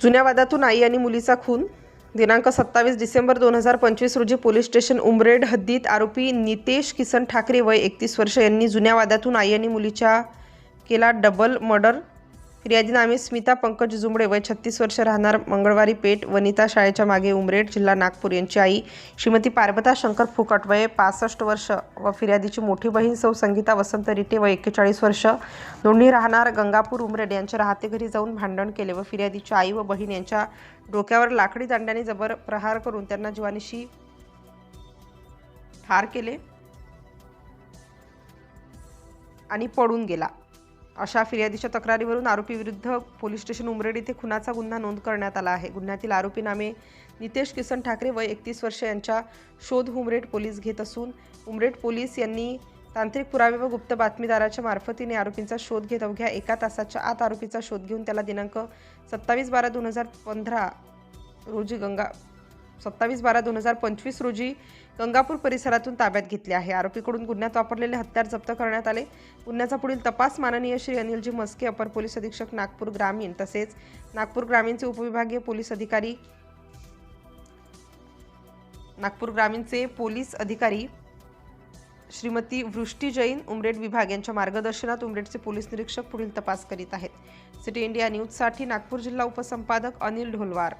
जुन्या वादातून आई आणि मुलीचा खून. दिनांक 27 डिसेंबर 2025 रोजी पोलीस स्टेशन उमरेड हद्दीत आरोपी नितेश किसन ठाकरे वय 31 वर्ष यांनी जुन्या वादातून आई आणि मुलीच्या केला डबल मर्डर. फिर्यादी नामे स्मिता पंकज जुंबडे वय 36 वर्ष राहणार मंगळवारी पेठ वनिता शाळेच्या मागे उमरेड जिल्हा नागपूर यांची आई श्रीमती पार्वता शंकर फुकट वय 65 वर्ष व फिर्यादीची मोठी बहीण सौ संगीता वसंत रिटे वय 41 वर्ष दोन्ही राहणार गंगापूर उमरेड यांच्या राहते घरी जाऊन भांडण केले व फिर्यादीची आई व बहीण यांच्या डोक्यावर लाकडी दांड्याने जबर प्रहार करून त्यांना जीवानिशी ठार केले आणि पळून गेला. अशा फिर्यादीच्या तक्रारीवरून आरोपीविरुद्ध पोलीस स्टेशन उमरेड येथे खुनाचा गुन्हा नोंद करण्यात आला आहे. गुन्ह्यातील आरोपी नामे नितेश किसन ठाकरे वय 31 वर्ष यांचा शोध उमरेड पोलीस घेत असून उमरेड पोलीस यांनी तांत्रिक पुरावे व गुप्त बातमीदाराच्या मार्फतीने आरोपींचा शोध घेत अवघ्या 1 तासाच्या आत आरोपीचा शोध घेऊन त्याला दिनांक 27/12/2015 रोजी 27/12/2025 रोजी गंगापूर परिसरातून ताब्यात घेतले आहे. आरोपीकडून गुन्ह्यात वापरलेले हत्यार जप्त करण्यात आले. गुन्ह्याचा पुढील तपास माननीय श्री अनिलजी मस्के अपर पोलीस अधीक्षक नागपूर ग्रामीण तसेच नागपूर ग्रामीणचे उपविभागीय पोलीस अधिकारी श्रीमती वृष्टी जैन उमरेड विभाग यांच्या मार्गदर्शनात उमरेडचे पोलीस निरीक्षक पुढील तपास करीत आहेत. सिटी इंडिया न्यूजसाठी नागपूर जिल्हा उपसंपादक अनिल ढोलवार.